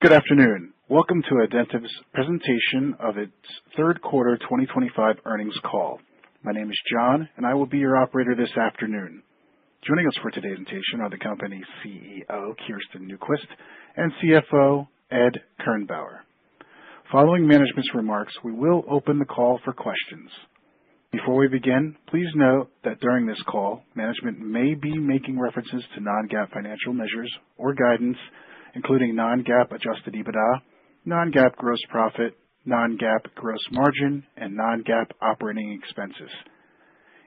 Good afternoon. Welcome to Identiv's presentation of its third quarter 2025 earnings call. My name is John, and I will be your operator this afternoon. Joining us for today's presentation are the company's CEO, Kirsten Nyquist, and CFO, Ed Kernbauer. Following management's remarks, we will open the call for questions. Before we begin, please note that during this call, management may be making references to non-GAAP financial measures or guidance, including non-GAAP adjusted EBITDA, non-GAAP gross profit, non-GAAP gross margin, and non-GAAP operating expenses.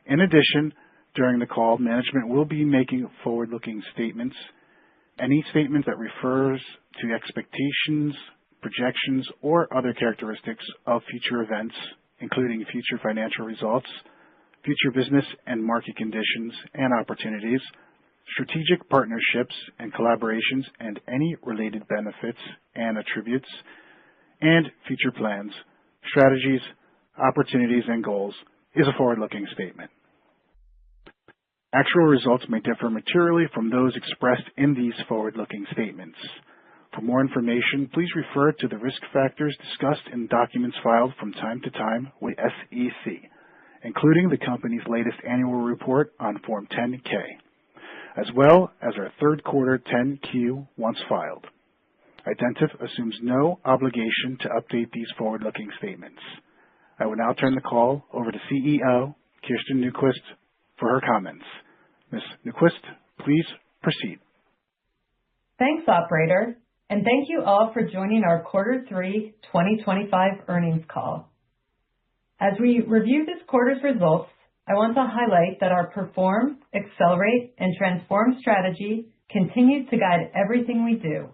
In addition, during the call, management will be making forward-looking statements. Any statement that refers to expectations, projections, or other characteristics of future events, including future financial results, future business and market conditions and opportunities, strategic partnerships and collaborations, and any related benefits and attributes, and future plans, strategies, opportunities, and goals is a forward-looking statement. Actual results may differ materially from those expressed in these forward-looking statements. For more information, please refer to the risk factors discussed in documents filed from time to time with SEC, including the company's latest annual report on Form 10-K, as well as our third quarter 10-Q once filed. Identiv assumes no obligation to update these forward-looking statements. I will now turn the call over to CEO Kirsten Nyquist for her comments. Ms. Nyquist, please proceed. Thanks, operator, and thank you all for joining our Quarter 3 2025 earnings call. As we review this quarter's results, I want to highlight that our Perform, Accelerate, and Transform strategy continues to guide everything we do.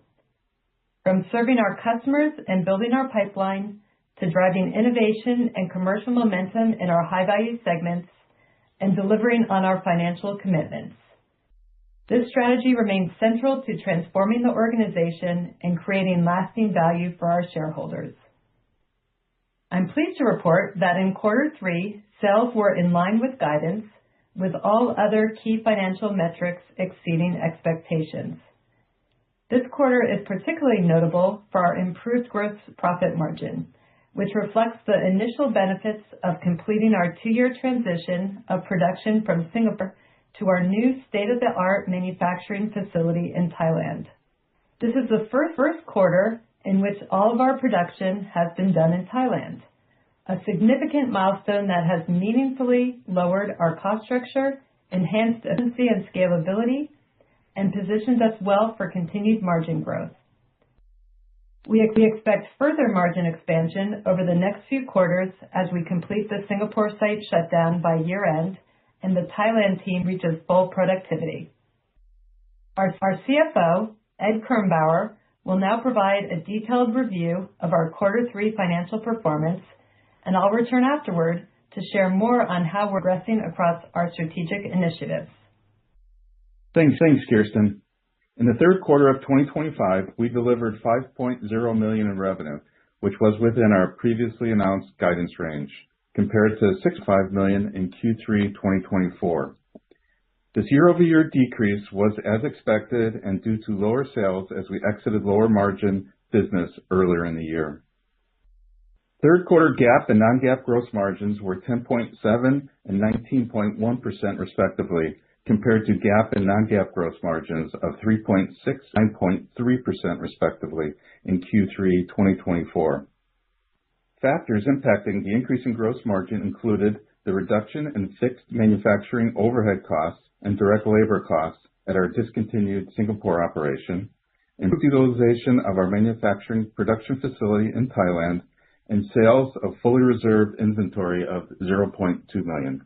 From serving our customers and building our pipeline, to driving innovation and commercial momentum in our high-value segments, and delivering on our financial commitments. This strategy remains central to transforming the organization and creating lasting value for our shareholders. I'm pleased to report that in Quarter 3, sales were in line with guidance, with all other key financial metrics exceeding expectations. This quarter is particularly notable for our improved gross profit margin, which reflects the initial benefits of completing our 2-year transition of production from Singapore to our new state-of-the-art manufacturing facility in Thailand. This is the first quarter in which all of our production has been done in Thailand, a significant milestone that has meaningfully lowered our cost structure, enhanced efficiency and scalability, and positioned us well for continued margin growth. We expect further margin expansion over the next few quarters as we complete the Singapore site shutdown by year-end and the Thailand team reaches full productivity. Our CFO, Ed Kernbauer, will now provide a detailed review of our Quarter 3 financial performance, and I'll return afterward to share more on how we're progressing across our strategic initiatives. Thanks, Kirsten. In the third quarter of 2025, we delivered $5.0 million in revenue, which was within our previously announced guidance range, compared to $6.5 million in Q3 2024. This year-over-year decrease was as expected and due to lower sales as we exited lower margin business earlier in the year. Third quarter GAAP and non-GAAP gross margins were 10.7% and 19.1% respectively, compared to GAAP and non-GAAP gross margins of 3.6% and 9.3% respectively in Q3 2024. Factors impacting the increase in gross margin included the reduction in fixed manufacturing overhead costs and direct labor costs at our discontinued Singapore operation, improved utilization of our manufacturing production facility in Thailand, and sales of fully reserved inventory of $0.2 million.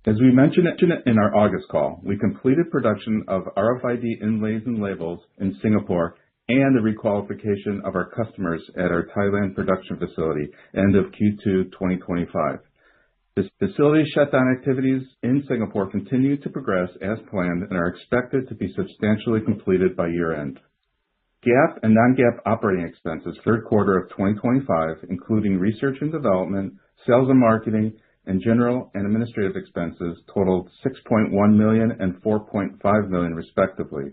As we mentioned in our August call, we completed production of RFID inlays and labels in Singapore and the requalification of our customers at our Thailand production facility end of Q2 2025. The facility shutdown activities in Singapore continue to progress as planned and are expected to be substantially completed by year-end. GAAP and non-GAAP operating expenses third quarter of 2025, including research and development, sales and marketing, and general and administrative expenses totaled $6.1 million and $4.5 million respectively,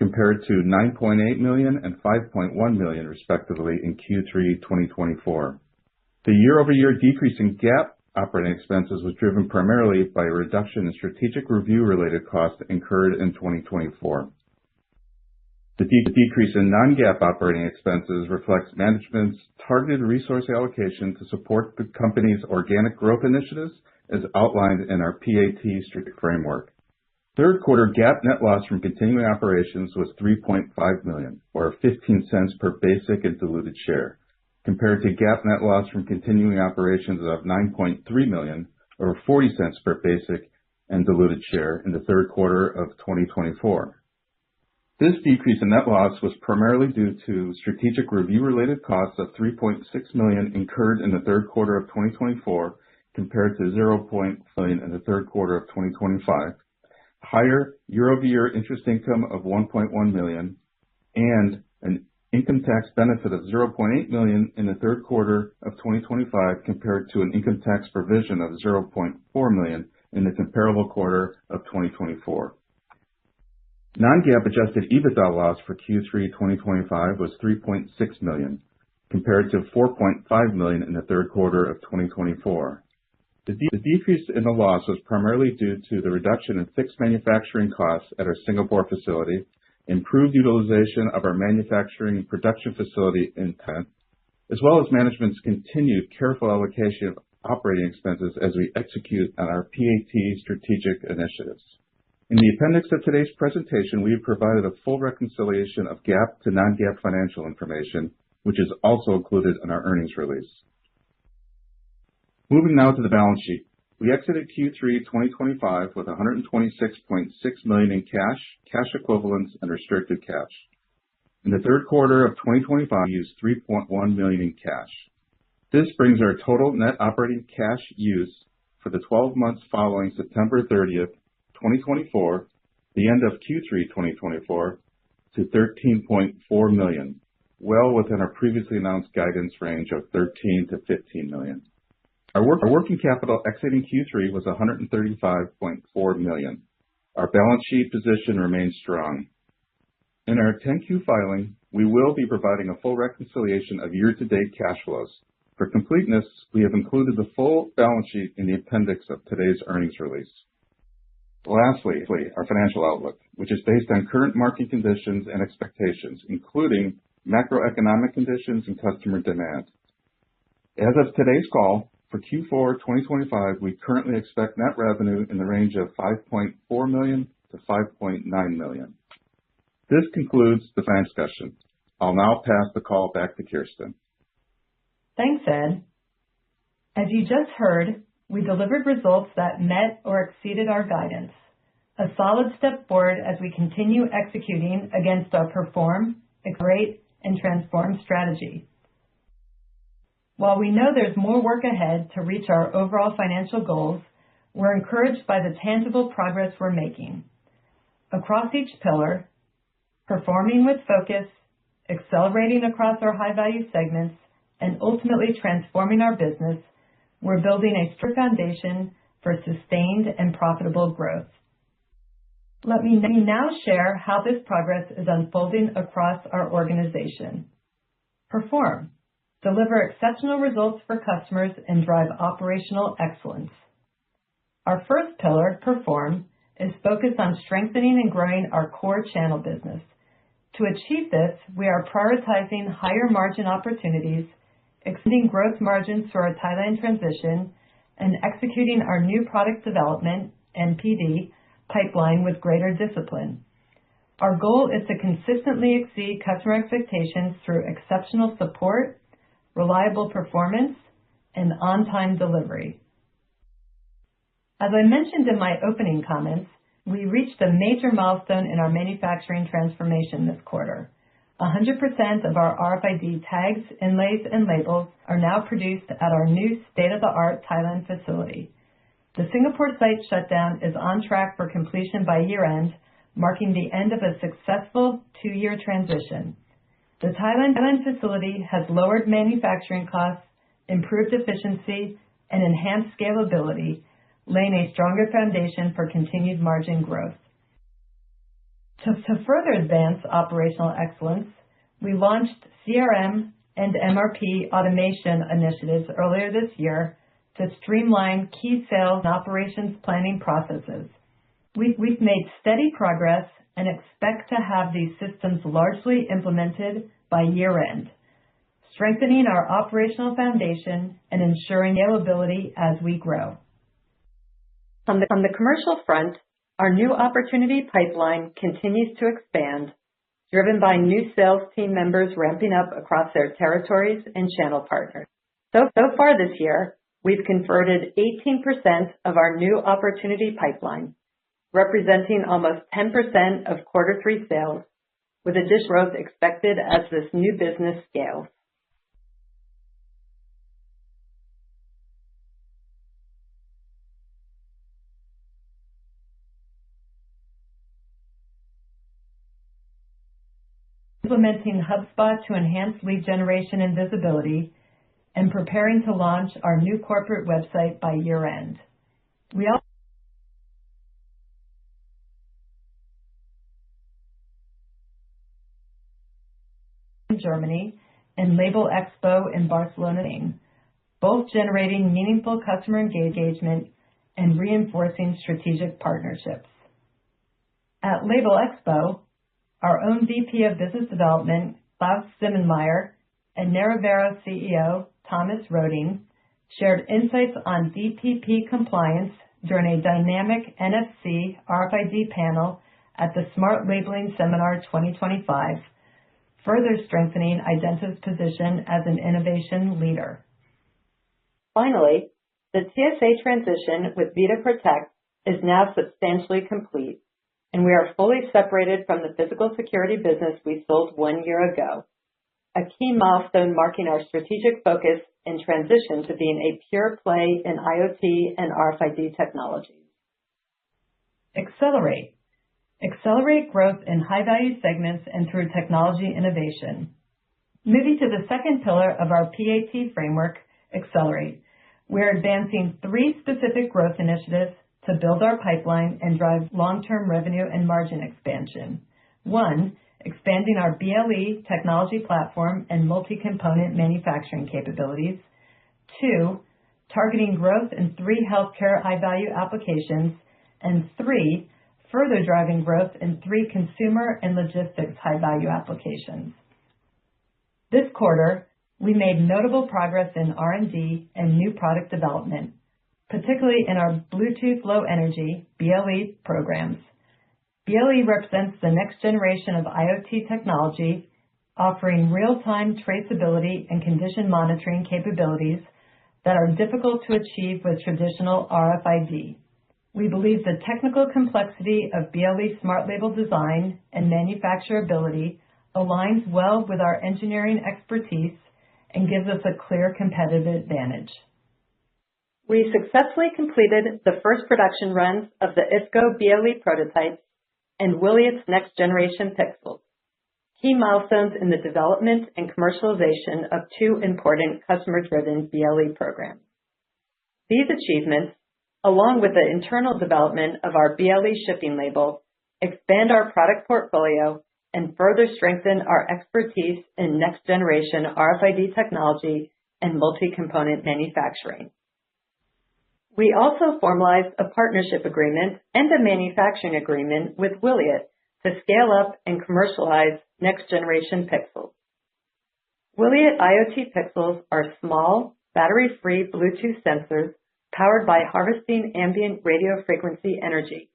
compared to $9.8 million and $5.1 million, respectively, in Q3 2024. The year-over-year decrease in GAAP operating expenses was driven primarily by a reduction in strategic review-related costs incurred in 2024. The decrease in non-GAAP operating expenses reflects management's targeted resource allocation to support the company's organic growth initiatives as outlined in our PAT strategic framework. Third quarter GAAP net loss from continuing operations was $3.5 million, or 15 cents per basic and diluted share, compared to GAAP net loss from continuing operations of $9.3 million, or 40 cents per basic and diluted share in the third quarter of 2024. This decrease in net loss was primarily due to strategic review-related costs of $3.6 million incurred in the third quarter of 2024 compared to $0.0 million in the third quarter of 2025, higher year-over-year interest income of $1.1 million, and an income tax benefit of $0.8 million in the third quarter of 2025 compared to an income tax provision of $0.4 million in the comparable quarter of 2024. Non-GAAP adjusted EBITDA loss for Q3 2025 was $3.6 million, compared to $4.5 million in the third quarter of 2024. The decrease in the loss was primarily due to the reduction in fixed manufacturing costs at our Singapore facility, improved utilization of our manufacturing and production facility in Penn, as well as management's continued careful allocation of operating expenses as we execute on our PAT strategic initiatives. In the appendix of today's presentation, we have provided a full reconciliation of GAAP to non-GAAP financial information, which is also included in our earnings release. Moving now to the balance sheet. We exited Q3 2025 with $126.6 million in cash equivalents, and restricted cash. In the third quarter of 2025, we used $3.1 million in cash. This brings our total net operating cash use for the 12 months following September 30th, 2024, the end of Q3 2024, to $13.4 million, well within our previously announced guidance range of $13 to $15 million. Our working capital exiting Q3 was $135.4 million. Our balance sheet position remains strong. In our 10-Q filing, we will be providing a full reconciliation of year-to-date cash flows. For completeness, we have included the full balance sheet in the appendix of today's earnings release. Lastly, our financial outlook, which is based on current market conditions and expectations, including macroeconomic conditions and customer demand. As of today's call, for Q4 2025, we currently expect net revenue in the range of $5.4 million to $5.9 million. This concludes the finance discussion. I'll now pass the call back to Kirsten. Thanks, Ed. As you just heard, we delivered results that met or exceeded our guidance, a solid step forward as we continue executing against our perform, accelerate, and transform strategy. While we know there's more work ahead to reach our overall financial goals, we're encouraged by the tangible progress we're making. Across each pillar, performing with focus, accelerating across our high-value segments, and ultimately transforming our business, we're building a strong foundation for sustained and profitable growth. Let me now share how this progress is unfolding across our organization. Perform. Deliver exceptional results for customers and drive operational excellence. Our first pillar, Perform, is focused on strengthening and growing our core channel business. To achieve this, we are prioritizing higher margin opportunities, extending growth margins through our Thailand transition, and executing our new product development, NPD, pipeline with greater discipline. Our goal is to consistently exceed customer expectations through exceptional support, reliable performance, and on-time delivery. As I mentioned in my opening comments, we reached a major milestone in our manufacturing transformation this quarter. 100% of our RFID tags, inlays, and labels are now produced at our new state-of-the-art Thailand facility. The Singapore site shutdown is on track for completion by year-end, marking the end of a successful 2-year transition. The Thailand facility has lowered manufacturing costs, improved efficiency, and enhanced scalability, laying a stronger foundation for continued margin growth. To further advance operational excellence, we launched CRM and MRP automation initiatives earlier this year to streamline key sales and operations planning processes. We've made steady progress and expect to have these systems largely implemented by year-end, strengthening our operational foundation and ensuring scalability as we grow. On the commercial front, our new opportunity pipeline continues to expand, driven by new sales team members ramping up across their territories and channel partners. So far this year, we've converted 18% of our new opportunity pipeline, representing almost 10% of quarter 3 sales, with additional growth expected as this new business scales. Implementing HubSpot to enhance lead generation and visibility, and preparing to launch our new corporate website by year-end. We also in Germany and Label Expo in Barcelona, Spain, both generating meaningful customer engagement and reinforcing strategic partnerships. At Label Expo, our own VP of Business Development, Klaus Simmenmeyer, and Narivero CEO, Thomas Roding, shared insights on DPP compliance during a dynamic NFC RFID panel at the Smart Labeling Seminar 2025, further strengthening Identiv's position as an innovation leader. Finally, the TSA transition with Vita Protect is now substantially complete, and we are fully separated from the physical security business we sold 1 year ago, a key milestone marking our strategic focus and transition to being a pure play in IoT and RFID technologies. Accelerate. Accelerate growth in high-value segments and through technology innovation. Moving to the second pillar of our PAT framework, Accelerate, we're advancing 3 specific growth initiatives to build our pipeline and drive long-term revenue and margin expansion. 1, expanding our BLE technology platform and multi-component manufacturing capabilities. 2, targeting growth in 3 healthcare high-value applications. And 3, further driving growth in 3 consumer and logistics high-value applications. This quarter, we made notable progress in R&D and new product development, particularly in our Bluetooth Low Energy BLE programs. BLE represents the next generation of IoT technology, offering real-time traceability and condition monitoring capabilities that are difficult to achieve with traditional RFID. We believe the technical complexity of BLE smart label design and manufacturability aligns well with our engineering expertise and gives us a clear competitive advantage. We successfully completed the first production runs of the IFCO BLE prototypes and Wiliot's next generation pixels, key milestones in the development and commercialization of 2 important customer-driven BLE programs. These achievements, along with the internal development of our BLE shipping label, expand our product portfolio and further strengthen our expertise in next-generation RFID technology and multi-component manufacturing. We also formalized a partnership agreement and a manufacturing agreement with Wiliot to scale up and commercialize next-generation pixels. Wiliot IoT pixels are small, battery-free Bluetooth sensors powered by harvesting ambient radio frequency energy,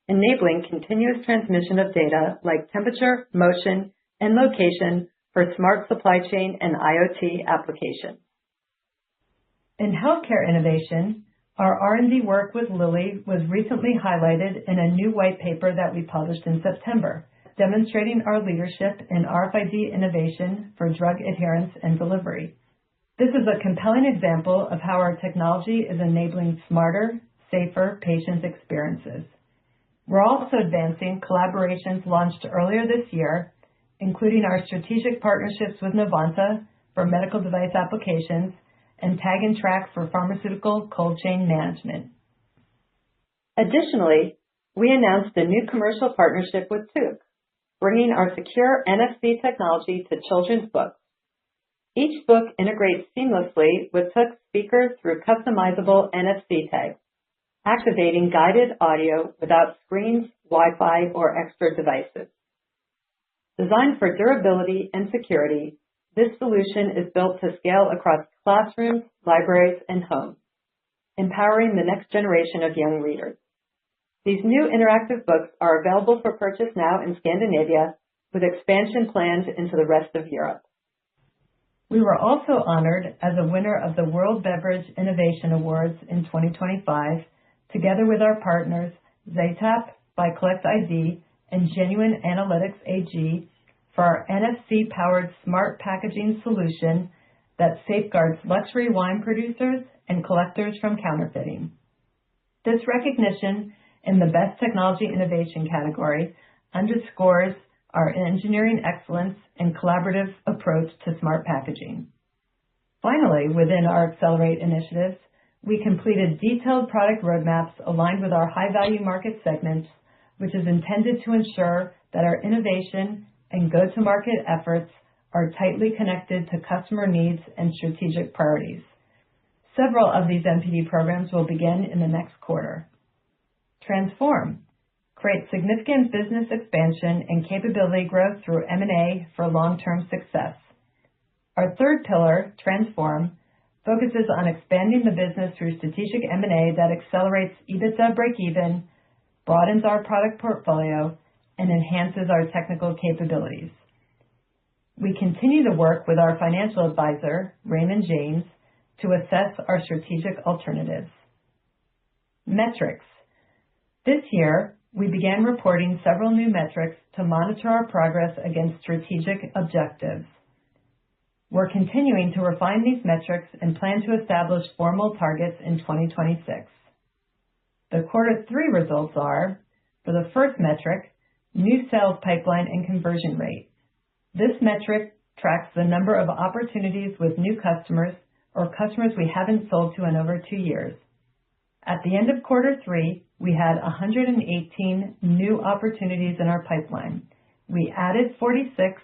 enabling continuous transmission of data like temperature, motion, and location for smart supply chain and IoT applications. In healthcare innovation, our R&D work with Lilly was recently highlighted in a new white paper that we published in September, demonstrating our leadership in RFID innovation for drug adherence and delivery. This is a compelling example of how our technology is enabling smarter, safer patient experiences. We're also advancing collaborations launched earlier this year, including our strategic partnerships with Novanta for medical device applications and Tag and Track for pharmaceutical cold chain management. Additionally, we announced a new commercial partnership with TUC, bringing our secure NFC technology to children's books. Each book integrates seamlessly with TUC speakers through customizable NFC tags, activating guided audio without screens, Wi-Fi, or extra devices. Designed for durability and security, this solution is built to scale across classrooms, libraries, and homes, empowering the next generation of young readers. These new interactive books are available for purchase now in Scandinavia, with expansion planned into the rest of Europe. We were also honored as a winner of the World Beverage Innovation Awards in 2025, together with our partners Zaytap by Collect ID and Genuine Analytics AG for our NFC-powered smart packaging solution that safeguards luxury wine producers and collectors from counterfeiting. This recognition in the Best Technology Innovation category underscores our engineering excellence and collaborative approach to smart packaging. Finally, within our Accelerate initiatives, we completed detailed product roadmaps aligned with our high-value market segments, which is intended to ensure that our innovation and go-to-market efforts are tightly connected to customer needs and strategic priorities. Several of these NPD programs will begin in the next quarter. Transform. Create significant business expansion and capability growth through M&A for long-term success. Our third pillar, Transform, focuses on expanding the business through strategic M&A that accelerates EBITDA break-even, broadens our product portfolio, and enhances our technical capabilities. We continue to work with our financial advisor, Raymond James, to assess our strategic alternatives. Metrics. This year, we began reporting several new metrics to monitor our progress against strategic objectives. We're continuing to refine these metrics and plan to establish formal targets in 2026. The quarter 3 results are, for the first metric, new sales pipeline and conversion rate. This metric tracks the number of opportunities with new customers or customers we haven't sold to in over 2 years. At the end of quarter 3, we had 118 new opportunities in our pipeline. We added 46,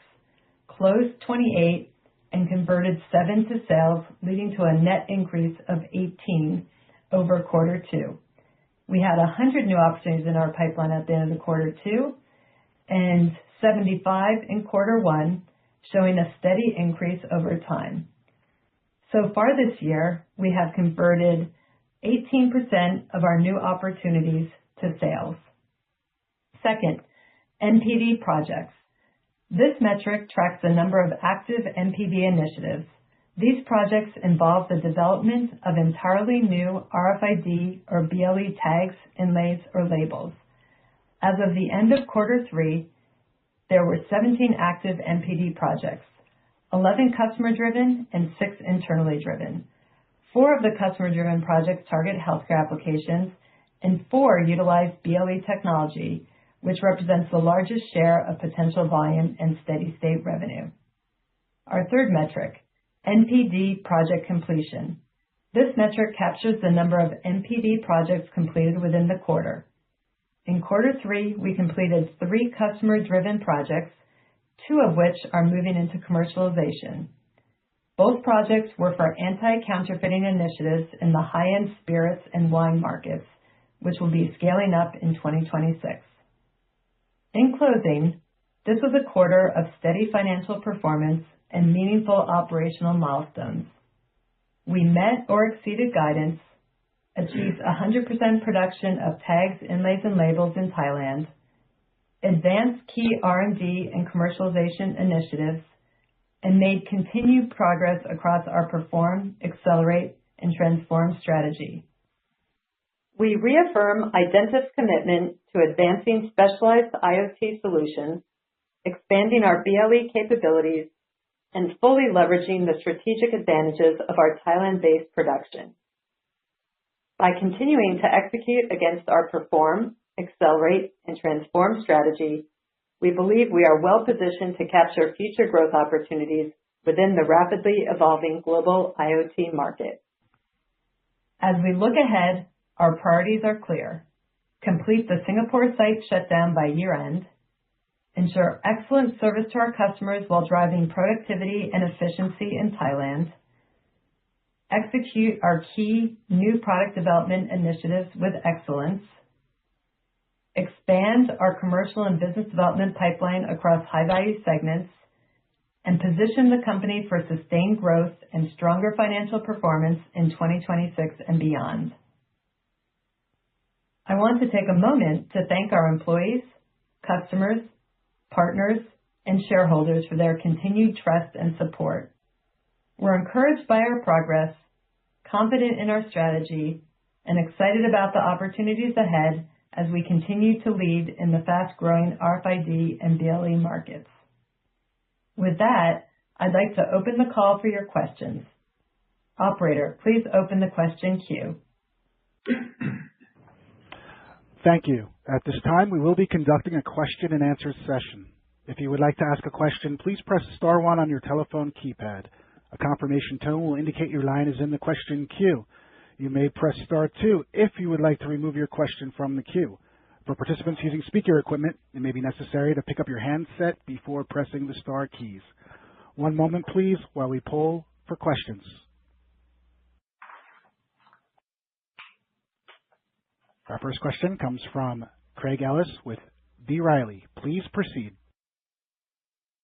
closed 28, and converted 7 to sales, leading to a net increase of 18 over quarter 2. We had 100 new opportunities in our pipeline at the end of the quarter 2 and 75 in quarter 1, showing a steady increase over time. So far this year, we have converted 18% of our new opportunities to sales. Second, NPD projects. This metric tracks the number of active NPD initiatives. These projects involve the development of entirely new RFID or BLE tags, inlays, or labels. As of the end of quarter 3, there were 17 active NPD projects, 11 customer-driven and 6 internally driven. 4 of the customer-driven projects target healthcare applications, and 4 utilize BLE technology, which represents the largest share of potential volume and steady-state revenue. Our third metric, NPD project completion. This metric captures the number of NPD projects completed within the quarter. In quarter 3, we completed 3 customer-driven projects, 2 of which are moving into commercialization. Both projects were for anti-counterfeiting initiatives in the high-end spirits and wine markets, which will be scaling up in 2026. In closing, this was a quarter of steady financial performance and meaningful operational milestones. We met or exceeded guidance, achieved 100% production of tags, inlays, and labels in Thailand, advanced key R&D and commercialization initiatives, and made continued progress across our Perform, Accelerate, and Transform strategy. We reaffirm Identiv's commitment to advancing specialized IoT solutions, expanding our BLE capabilities, and fully leveraging the strategic advantages of our Thailand-based production. By continuing to execute against our Perform, Accelerate, and Transform strategy, we believe we are well positioned to capture future growth opportunities within the rapidly evolving global IoT market. As we look ahead, our priorities are clear. complete the Singapore site shutdown by year-end, ensure excellent service to our customers while driving productivity and efficiency in Thailand, execute our key new product development initiatives with excellence, expand our commercial and business development pipeline across high-value segments, and position the company for sustained growth and stronger financial performance in 2026 and beyond. I want to take a moment to thank our employees, customers, partners, and shareholders for their continued trust and support. We're encouraged by our progress, confident in our strategy, and excited about the opportunities ahead as we continue to lead in the fast-growing RFID and BLE markets. With that, I'd like to open the call for your questions. Operator, please open the question queue. Thank you. At this time, we will be conducting a question and answer session. If you would like to ask a question, please press star one on your telephone keypad. A confirmation tone will indicate your line is in the question queue. You may press star two if you would like to remove your question from the queue. For participants using speaker equipment, it may be necessary to pick up your handset before pressing the star keys. One moment, please, while we poll for questions. Our first question comes from Craig Ellis with B. Riley. Please proceed.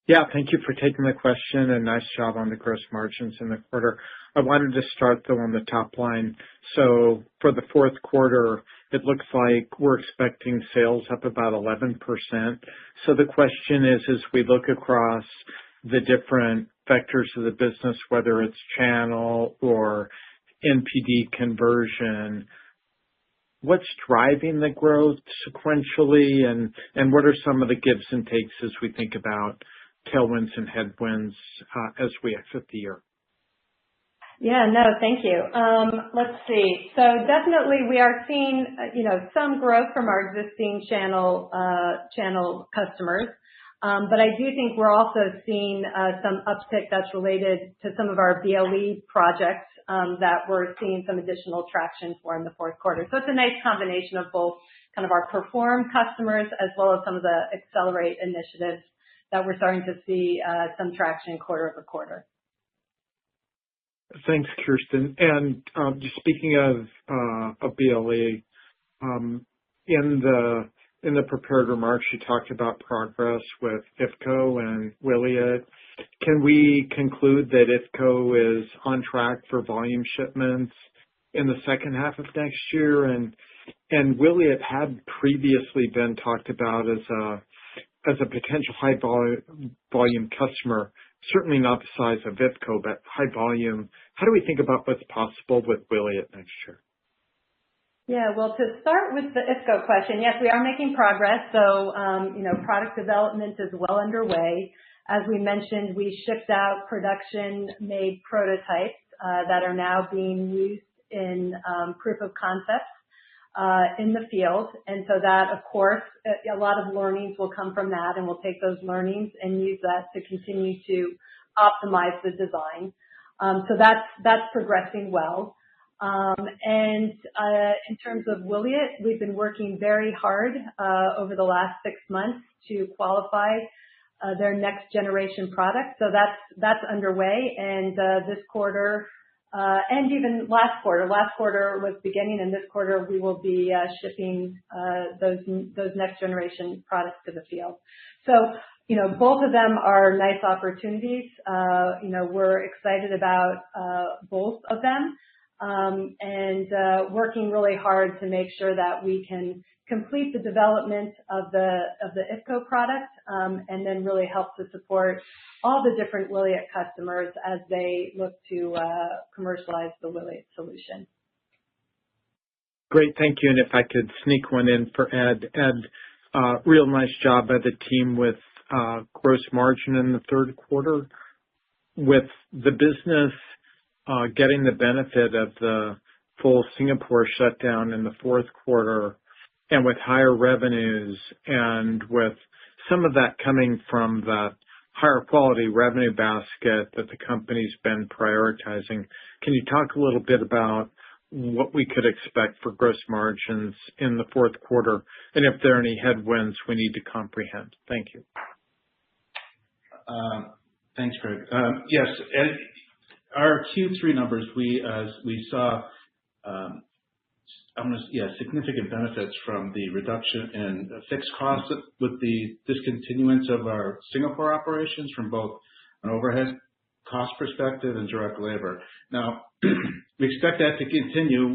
Yeah, thank you for taking the question, and nice job on the gross margins in the quarter. I wanted to start, though, on the top line. So for the fourth quarter, it looks like we're expecting sales up about 11%. So the question is, as we look across the different vectors of the business, whether it's channel or NPD conversion, what's driving the growth sequentially, and what are some of the gives and takes as we think about tailwinds and headwinds as we exit the year? Yeah, no, thank you. Let's see. So definitely we are seeing, some growth from our existing channel customers. But I do think we're also seeing some uptick that's related to some of our BLE projects that we're seeing some additional traction for in the fourth quarter. So it's a nice combination of both kind of our perform customers as well as some of the accelerate initiatives that we're starting to see some traction quarter over quarter. Thanks, Kirsten. And just speaking of BLE, in the prepared remarks, you talked about progress with IFCO and Wiliot. Can we conclude that IFCO is on track for volume shipments in the second half of next year? And Wiliot had previously been talked about as a potential high volume customer, certainly not the size of IFCO, but high volume. How do we think about what's possible with Wiliot next year? Yeah, well, to start with the IFCO question, yes, we are making progress. So, product development is well underway. As we mentioned, we shipped out production-made prototypes that are now being used in proof of concepts in the field. And so that, of course, a lot of learnings will come from that, and we'll take those learnings and use that to continue to optimize the design. So that's progressing well. And in terms of Wiliot, we've been working very hard over the last 6 months to qualify their next generation product. So that's underway. And this quarter, and even last quarter was beginning, and this quarter we will be shipping those next generation products to the field. So, both of them are nice opportunities. We're excited about both of them. And working really hard to make sure that we can complete the development of the IFCO product, and then really help to support all the different Wiliot customers as they look to commercialize the Wiliot solution. Great, thank you. And if I could sneak one in for Ed. Ed, real nice job by the team with gross margin in the third quarter. With the business getting the benefit of the full Singapore shutdown in the fourth quarter, and with higher revenues, and with some of that coming from the higher quality revenue basket that the company's been prioritizing, can you talk a little bit about what we could expect for gross margins in the fourth quarter, and if there are any headwinds we need to comprehend. Thank you. Thanks, Greg. Yes, our Q3 numbers, we saw significant benefits from the reduction in fixed costs with the discontinuance of our Singapore operations from both an overhead cost perspective and direct labor. Now, we expect that to continue.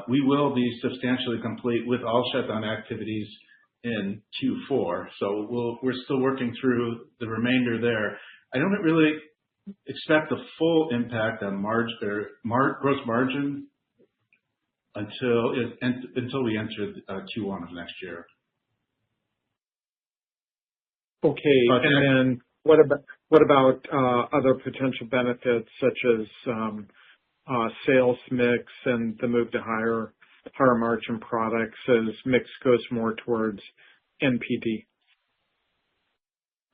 We will be substantially complete with all shutdown activities in Q4, so we're still working through the remainder there. I don't really expect the full impact on gross margin until we enter Q1 of next year. Okay, and then what about other potential benefits such as sales mix and the move to higher margin products as mix goes more towards NPD?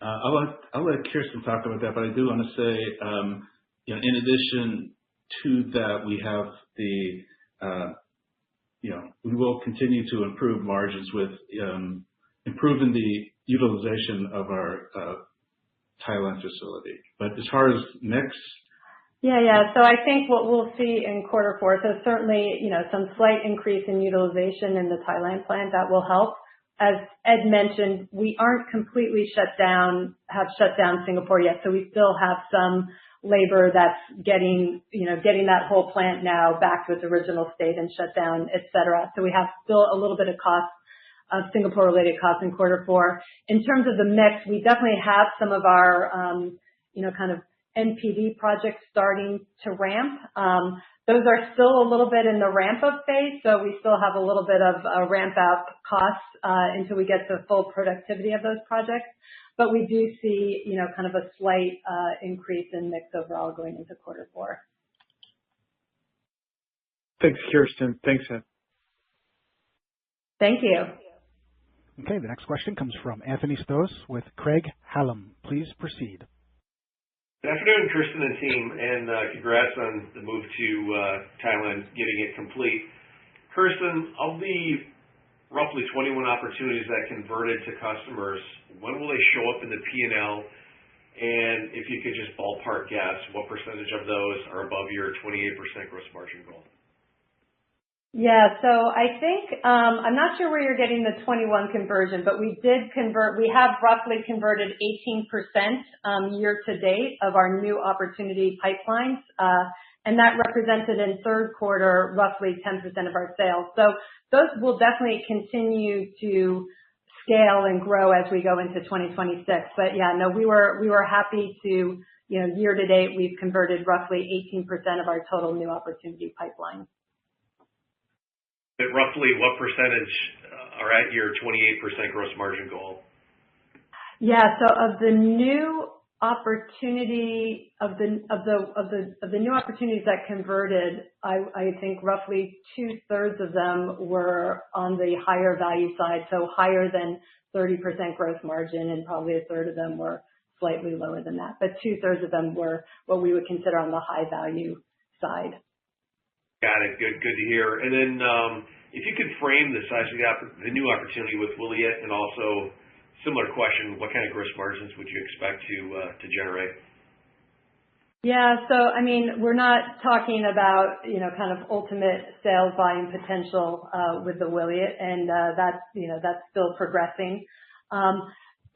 I'll let Kirsten talk about that, but I do want to say, in addition to that, we have we will continue to improve margins with improving the utilization of our Thailand facility. But as far as mix, Yeah. So I think what we'll see in quarter four, so certainly, some slight increase in utilization in the Thailand plant, that will help. As Ed mentioned, we aren't completely shut down Singapore yet, so we still have some labor that's getting that whole plant now back to its original state and shut down, et cetera. So we have still a little bit of cost of Singapore-related costs in quarter four. In terms of the mix, we definitely have some of our, kind of NPD projects starting to ramp. Those are still a little bit in the ramp-up phase, so we still have a little bit of ramp-up costs until we get to full productivity of those projects. But we do see, kind of a slight increase in mix overall going into quarter four. Thanks, Kirsten. Thanks, Ed. Thank you. Okay, the next question comes from Anthony Stoss with Craig-Hallum. Please proceed. Good afternoon, Kirsten and team, and congrats on the move to Thailand, getting it complete. Kirsten, of the roughly 21 opportunities that converted to customers, when will they show up in the P&L? And if you could just ballpark guess, what percentage of those are above your 28% gross margin goal? Yeah, so I think, I'm not sure where you're getting the 21 conversion, but we have roughly converted 18% year to date of our new opportunity pipelines, and that represented in third quarter roughly 10% of our sales. So those will definitely continue to scale and grow as we go into 2026. But yeah, no, we were happy to, year to date, we've converted roughly 18% of our total new opportunity pipeline. Roughly what percentage are at your 28% gross margin goal? Yeah, so of the new opportunity of the new opportunities that converted, I think roughly 2/3 of them were on the higher value side, so higher than 30% gross margin, and probably 1/3 of them were slightly lower than that. But 2/3 of them were what we would consider on the high value side. Got it. Good to hear. And then if you could frame the size of the new opportunity with Wiliot, and also similar question, what kind of gross margins would you expect to generate? Yeah, so I mean, we're not talking about kind of ultimate sales volume potential with the Wiliot, and that's still progressing.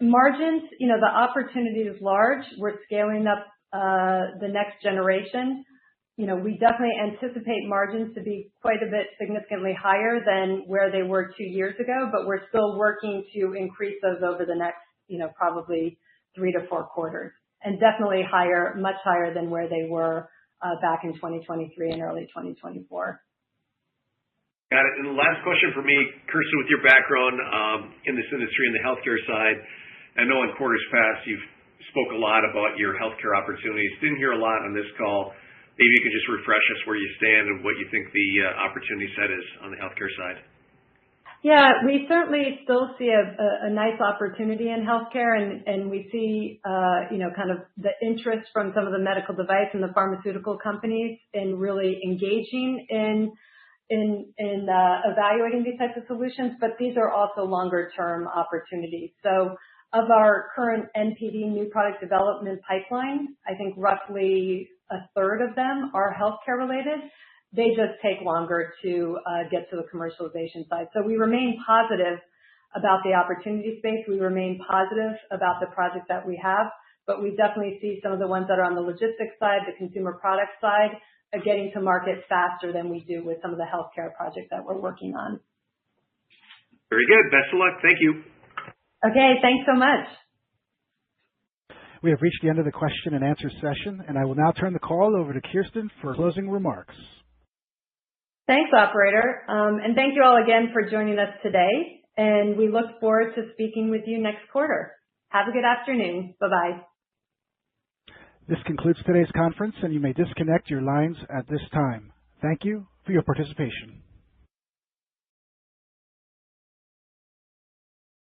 Margins, the opportunity is large. We're scaling up the next generation. We definitely anticipate margins to be quite a bit significantly higher than where they were 2 years ago, but we're still working to increase those over the next, probably 3 to 4 quarters, and definitely higher, much higher than where they were back in 2023 and early 2024. Got it. And the last question for me, Kirsten, with your background in this industry, in the healthcare side, I know in quarters past you've spoke a lot about your healthcare opportunities. Didn't hear a lot on this call. Maybe you could just refresh us where you stand and what you think the opportunity set is on the healthcare side. Yeah, we certainly still see a nice opportunity in healthcare, and we see, kind of the interest from some of the medical device and the pharmaceutical companies in really engaging in evaluating these types of solutions, but these are also longer term opportunities. So of our current NPD, new product development pipeline, I think roughly a third of them are healthcare related. They just take longer to get to the commercialization side. So we remain positive about the opportunity space. We remain positive about the projects that we have, but we definitely see some of the ones that are on the logistics side, the consumer product side, are getting to market faster than we do with some of the healthcare projects that we're working on. Very good. Best of luck. Thank you. Okay, thanks so much. We have reached the end of the question and answer session, and I will now turn the call over to Kirsten for closing remarks. Thanks, operator. And thank you all again for joining us today. And we look forward to speaking with you next quarter. Have a good afternoon. Bye-bye. This concludes today's conference, and you may disconnect your lines at this time. Thank you for your participation.